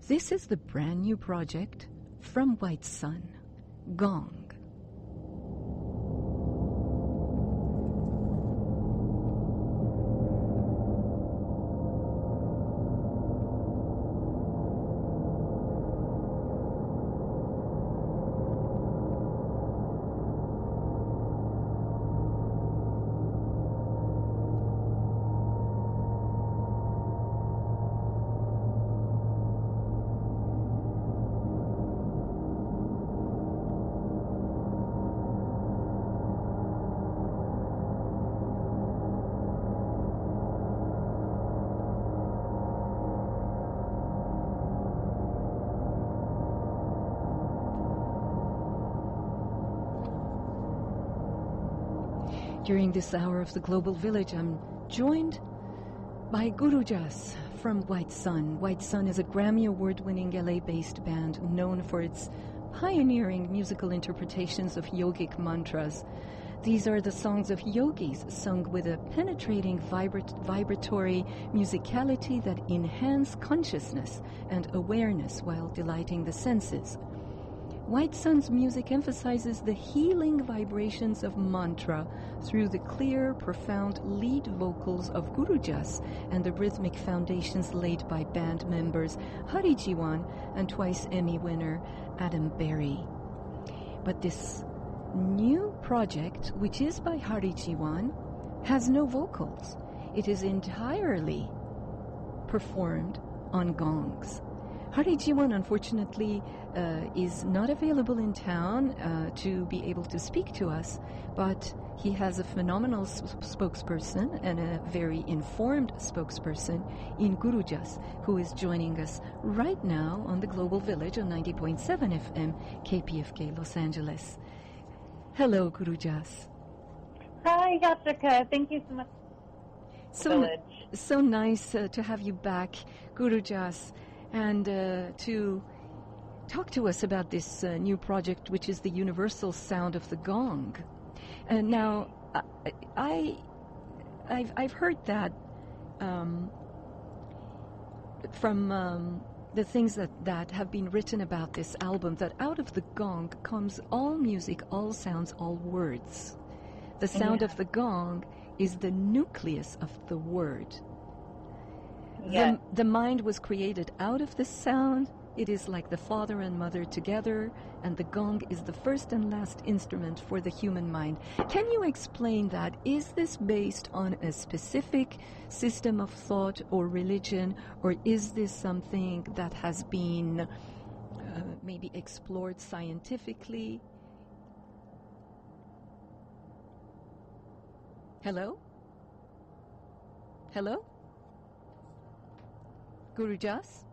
This is the brand new project from White Sun, Gong. During this hour of the Global Village, I'm joined by Gurujas from White Sun. White Sun is a Grammy Award-winning LA-based band known for its pioneering musical interpretations of yogic mantras. These are the songs of yogis sung with a penetrating vibratory musicality that enhance consciousness and awareness while delighting the senses. White Sun's music emphasizes the healing vibrations of mantra through the clear, profound lead vocals of Gurujas and the rhythmic foundations laid by band members Hari Jiwan and twice Emmy winner Adam Berry. But this new project, which is by Hari Jiwan, has no vocals. It is entirely performed on gongs. Hari Jiwan, unfortunately, is not available in town to be able to speak to us, but he has a phenomenal spokesperson and a very informed spokesperson in Gurujas, who is joining us right now on the Global Village on 90.7 FM, KPFK, Los Angeles. Hello, Gurujas. Hi, Yatrika. Thank you so much. So nice to have you back, Gurujas, and to talk to us about this new project, which is the universal sound of the gong. And now, I've heard that from the things that have been written about this album, that out of the gong comes all music, all sounds, all words. The sound of the gong is the nucleus of the word. Yes. The mind was created out of the sound. It is like the father and mother together, and the gong is the first and last instrument for the human mind. Can you explain that? Is this based on a specific system of thought or religion, or is this something that has been maybe explored scientifically? Hello? Hello? Gurujas?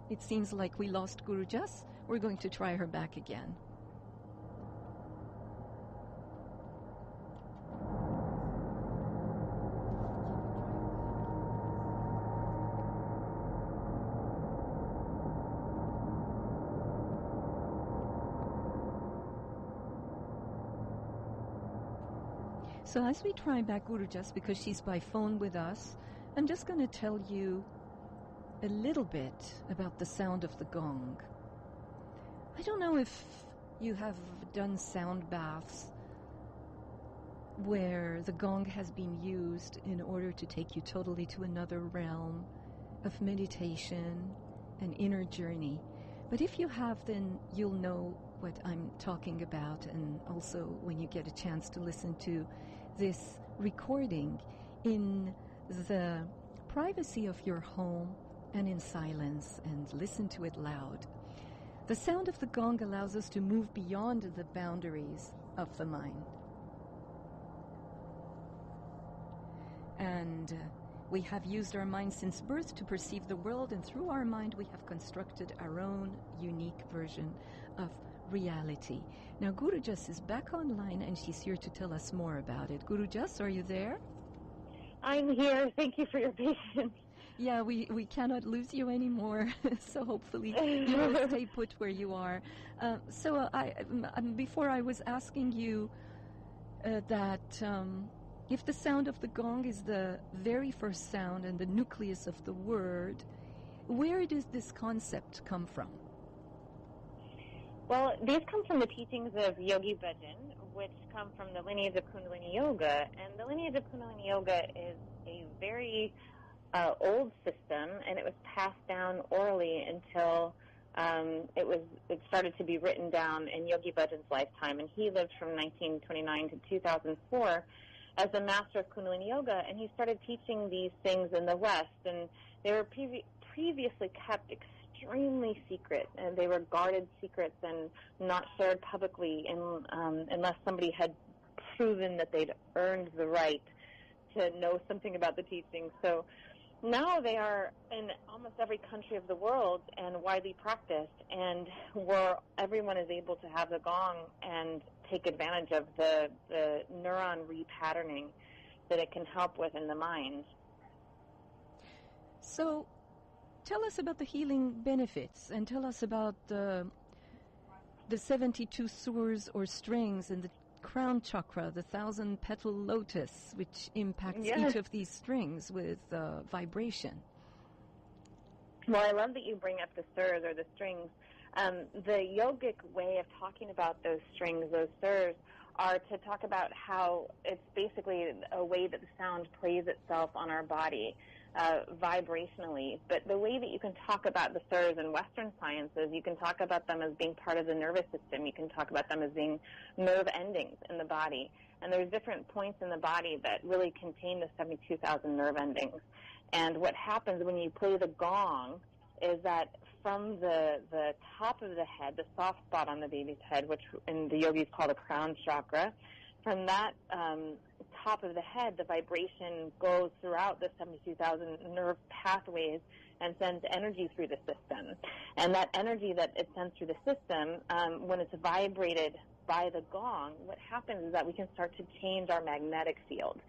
It seems like we lost Gurujas. We're going to try her back again. So as we try back Gurujas, because she's by phone with us, I'm just going to tell you a little bit about the sound of the gong. I don't know if you have done sound baths where the gong has been used in order to take you totally to another realm of meditation and inner journey. But if you have, then you'll know what I'm talking about, and also when you get a chance to listen to this recording in the privacy of your home and in silence, and listen to it loud. The sound of the gong allows us to move beyond the boundaries of the mind. And we have used our mind since birth to perceive the world, and through our mind we have constructed our own unique version of reality. Now Gurujas is back online, and she's here to tell us more about it. Gurujas, are you there? I'm here. Thank you for your patience. Yeah, we cannot lose you anymore, so hopefully you will stay put where you are. Before I was asking you that if the sound of the gong is the very first sound and the nucleus of the word, Where does this concept come from? Well, these come from the teachings of Yogi Bhajan, which come from the lineage of Kundalini Yoga. And the lineage of Kundalini Yoga is a very old system, and it was passed down orally until it started to be written down in Yogi Bhajan's lifetime. And he lived from 1929 to 2004 as the master of Kundalini Yoga, and he started teaching these things in the West. And they were previously kept extremely secret, and they were guarded secrets and not shared publicly unless somebody had proven that they'd earned the right to know something about the teachings. So now they are in almost every country of the world and widely practiced, and where everyone is able to have the gong and take advantage of the neuron repatterning that it can help with in the mind. So tell us about the healing benefits, and tell us about the 72 surs or strings and the crown chakra, the 1,000-petal lotus, which impacts each of these strings with vibration. Well, I love that you bring up the surs or the strings. The yogic way of talking about those strings, those surs, are to talk about how it's basically a way that the sound plays itself on our body vibrationally. But the way that you can talk about the surs in Western sciences, you can talk about them as being part of the nervous system. You can talk about them as being nerve endings in the body. And there's different points in the body that really contain the 72,000 nerve endings. And what happens when you play the gong is that from the top of the head, the soft spot on the baby's head, which in the yogis call the crown chakra, from that top of the head, the vibration goes throughout the 72,000 nerve pathways and sends energy through the system. And that energy that it sends through the system, when it's vibrated by the gong, what happens is that we can start to change our magnetic field.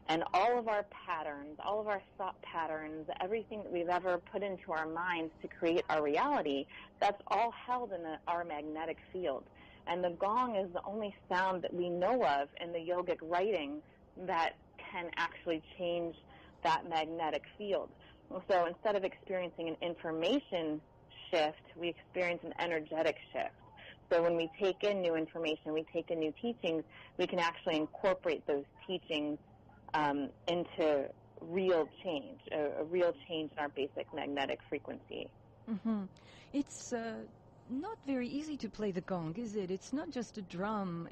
And all of our patterns, all of our thought patterns, everything that we've ever put into our minds to create our reality, that's all held in our magnetic field. And the gong is the only sound that we know of in the yogic writings that can actually change that magnetic field. So instead of experiencing an information shift, we experience an energetic shift. So when we take in new information, we take in new teachings, we can actually incorporate those teachings into real change, a real change in our basic magnetic frequency. Mm-hmm. It's not very easy to play the gong, is it? It's not just a drum.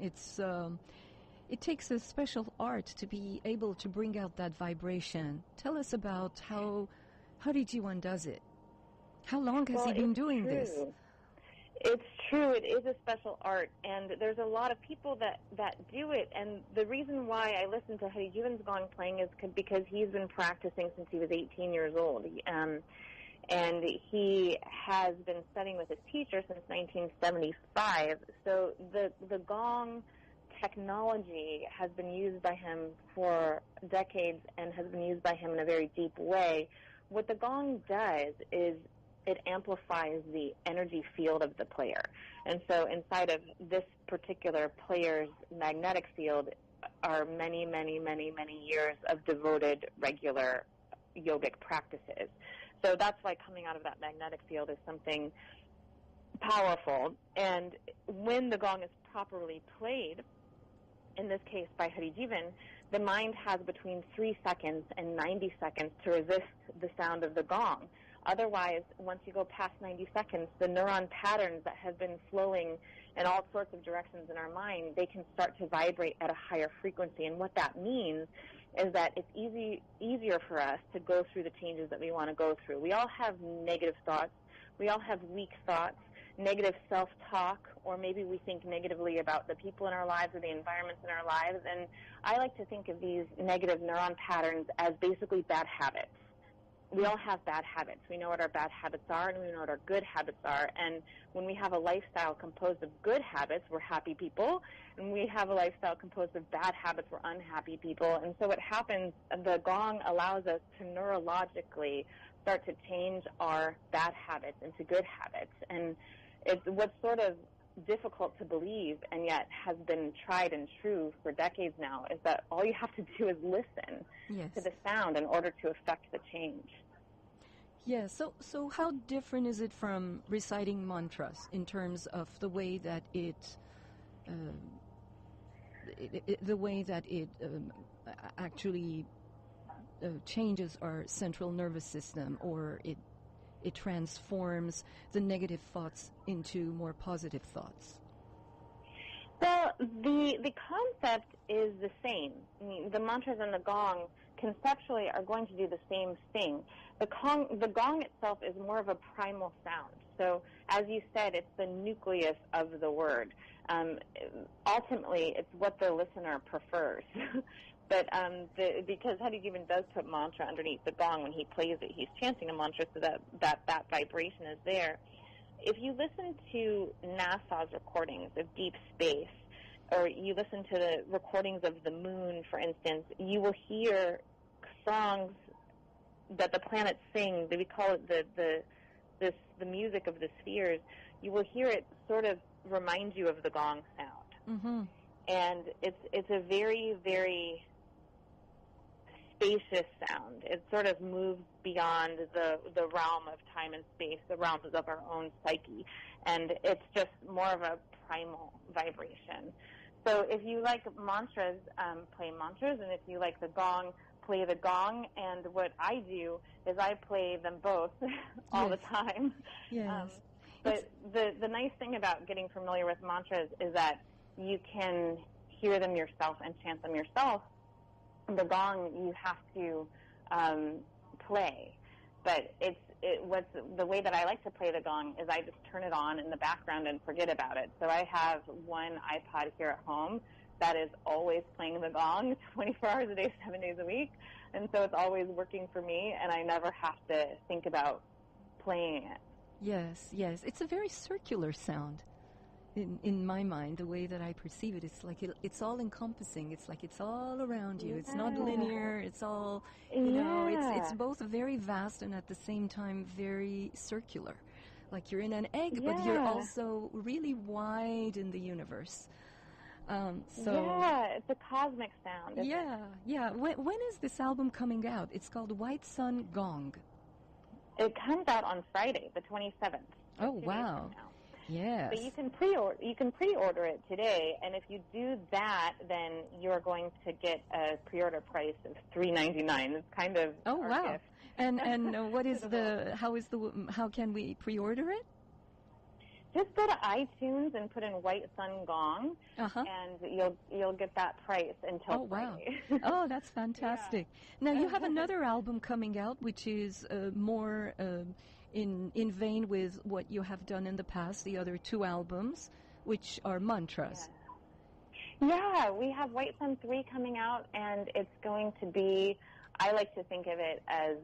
It takes a special art to be able to bring out that vibration. Tell us about how Jiwan does it. How long has he been doing this? It's true. It is a special art, and there's a lot of people that do it. And the reason why I listen to Hari Jiwan's gong playing is because he's been practicing since he was 18 years old. And he has been studying with his teacher since 1975. So the gong technology has been used by him for decades and has been used by him in a very deep way. What the gong does is it amplifies the energy field of the player. And so inside of this particular player's magnetic field are many, many, many, many years of devoted, regular yogic practices. So that's why coming out of that magnetic field is something powerful. And when the gong is properly played, in this case by Hari Jiwan, the mind has between 3 seconds and 90 seconds to resist the sound of the gong. Otherwise, once you go past 90 seconds, the neuron patterns that have been flowing in all sorts of directions in our mind, they can start to vibrate at a higher frequency. And what that means is that it's easier for us to go through the changes that we want to go through. We all have negative thoughts. We all have weak thoughts, negative self-talk, or maybe we think negatively about the people in our lives or the environments in our lives. And I like to think of these negative neuron patterns as basically bad habits. We all have bad habits. We know what our bad habits are, and we know what our good habits are. And when we have a lifestyle composed of good habits, we're happy people. And we have a lifestyle composed of bad habits, we're unhappy people. And so what happens, the gong allows us to neurologically start to change our bad habits into good habits. And it's what's sort of difficult to believe, and yet has been tried and true for decades now, is that all you have to do is listen to the sound in order to affect the change. Yeah, so how different is it from reciting mantras in terms of the way that it actually changes our central nervous system, or it transforms the negative thoughts into more positive thoughts? Well, the concept is the same. I mean, the mantras and the gong conceptually are going to do the same thing. The gong itself is more of a primal sound. So, as you said, it's the nucleus of the word. Ultimately, it's what the listener prefers. But because Hadyuvan does put mantra underneath the gong when he plays it, he's chanting a mantra so that vibration is there. If you listen to NASA's recordings of deep space, or you listen to the recordings of the moon, for instance, you will hear songs that the planets sing. We call it the music of the spheres. You will hear it sort of remind you of the gong sound. Mm-hmm. And it's a very, very spacious sound. It sort of moves beyond the realm of time and space, the realms of our own psyche, and it's just more of a primal vibration. So if you like mantras, play mantras, and if you like the gong, play the gong. And what I do is I play them both all the time. Yes. But the nice thing about getting familiar with mantras is that you can hear them yourself and chant them yourself. The gong you have to play, but what's the way that I like to play the gong is I just turn it on in the background and forget about it. So I have one iPod here at home that is always playing the gong 24 hours a day, 7 days a week, and so it's always working for me, and I never have to think about playing it. Yes, it's a very circular sound. In my mind, the way that I perceive it, it's like it's all-encompassing. It's like it's all around you. Yeah. It's not linear. It's all, it's both very vast and at the same time very circular. Like you're in an egg, but you're also really wide in the universe. It's a cosmic sound. Yeah. When is this album coming out? It's called White Sun Gong. It comes out on Friday, the 27th. Oh, wow. Yes. But you can pre-order it today, and if you do that, then you're going to get a pre-order price of $3.99. It's kind of gift. And what is how can we pre-order it? Just go to iTunes and put in White Sun Gong, and you'll get that price until Friday. Oh, that's fantastic. Yeah. Now you have another album coming out, which is more in vein with what you have done in the past, the other two albums, which are mantras. Yeah, we have White Sun 3 coming out, and it's going to be, I like to think of it as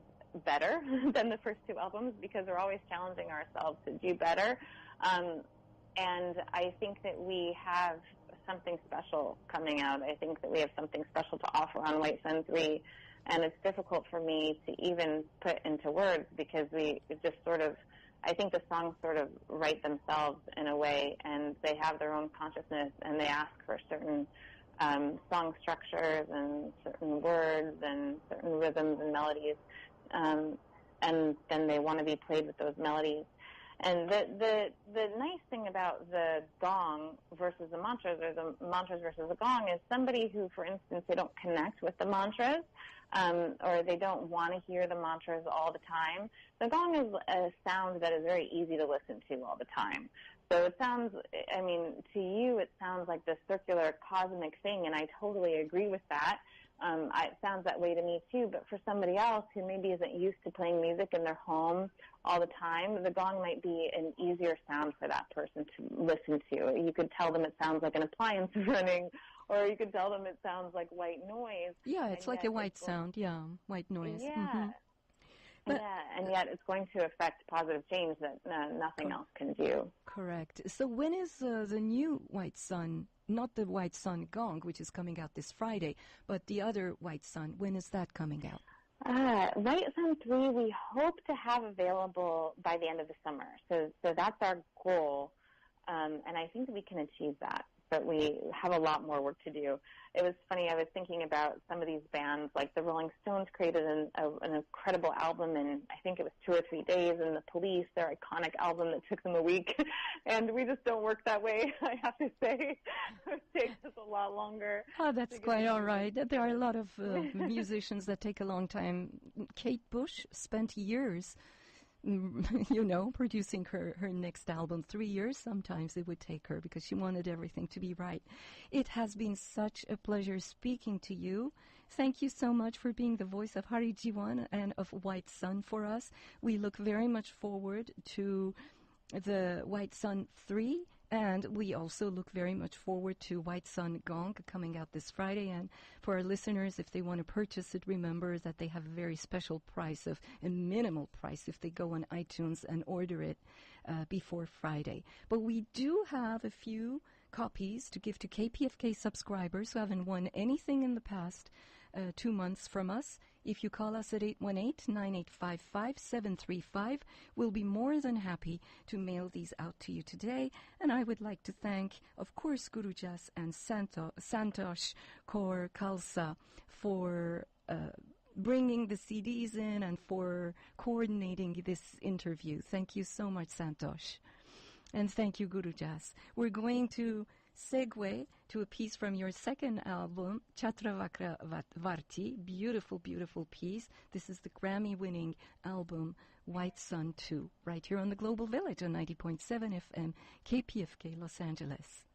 better than the first two albums because we're always challenging ourselves to do better. And I think that we have something special coming out. I think that we have something special to offer on White Sun 3. And it's difficult for me to even put into words because I think the songs sort of write themselves in a way, and they have their own consciousness, and they ask for certain song structures and certain words and certain rhythms and melodies, and then they want to be played with those melodies. And the nice thing about the gong versus the mantras, or the mantras versus the gong, is somebody who, for instance, they don't connect with the mantras, or they don't want to hear the mantras all the time. The gong is a sound that is very easy to listen to all the time. So it sounds, to you, it sounds like this circular cosmic thing, and I totally agree with that. It sounds that way to me too, but for somebody else who maybe isn't used to playing music in their home all the time, the gong might be an easier sound for that person to listen to. You could tell them it sounds like an appliance running, or you could tell them it sounds like white noise. Yeah, it's like a white sound, white noise. Yeah. Mm-hmm. And yet it's going to affect positive change that nothing else can do. Correct. So when is the new White Sun, not the White Sun Gong, which is coming out this Friday, but the other White Sun, when is that coming out? White Sun 3 we hope to have available by the end of the summer. So that's our goal, and I think we can achieve that. but we have a lot more work to do. It was funny, I was thinking about some of these bands, like the Rolling Stones created an incredible album in, I think it was 2 or 3 days, and the Police, their iconic album that took them a week, and we just don't work that way, I have to say. It takes us a lot longer. Oh, that's quite all right. There are a lot of musicians that take a long time. Kate Bush spent years producing her next album. 3 years sometimes it would take her because she wanted everything to be right. It has been such a pleasure speaking to you. Thank you so much for being the voice of Hari Jiwan and of White Sun for us. We look very much forward to the White Sun 3, and we also look very much forward to White Sun Gong coming out this Friday. And for our listeners, if they want to purchase it, remember that they have a very special price, of a minimal price, if they go on iTunes and order it before Friday. But we do have a few copies to give to KPFK subscribers who haven't won anything in the past 2 months from us. If you call us at 818-9855-735, we'll be more than happy to mail these out to you today. And I would like to thank, of course, Gurujas and Santosh Kaur Khalsa for bringing the CDs in and for coordinating this interview. Thank you so much, Santosh. And thank you, Gurujas. We're going to segue to a piece from your second album, Chatravakra Varti. Beautiful, beautiful piece. This is the Grammy-winning album, White Sun 2, right here on the Global Village on 90.7 FM, KPFK, Los Angeles.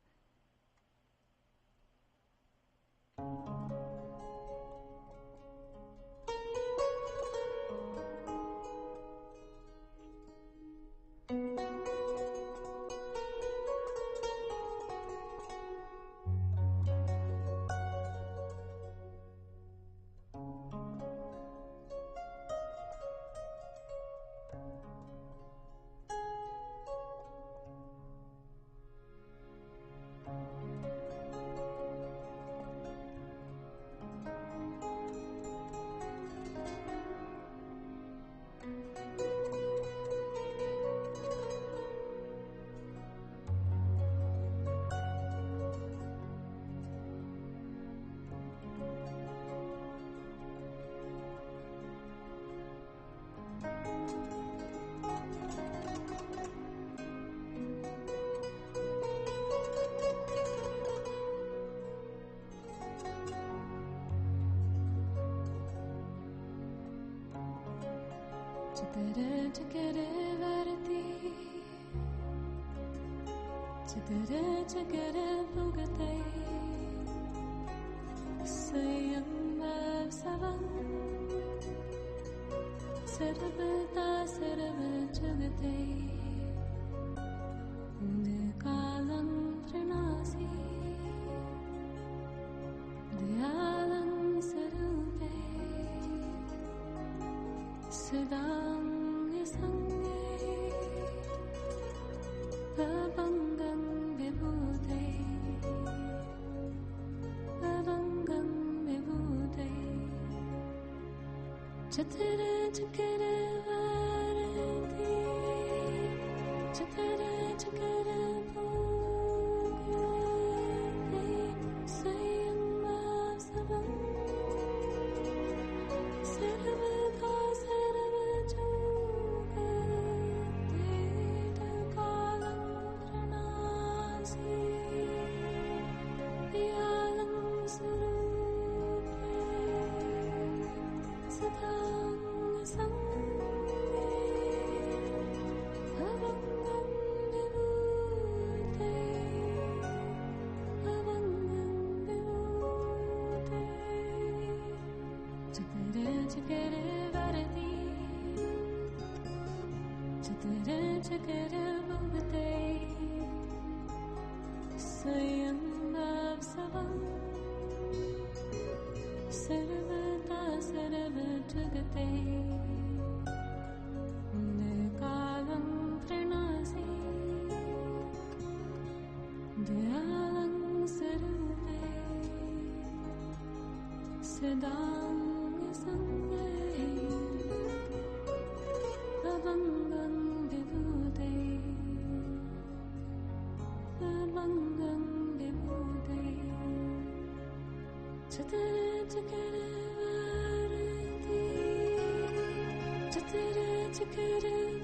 Together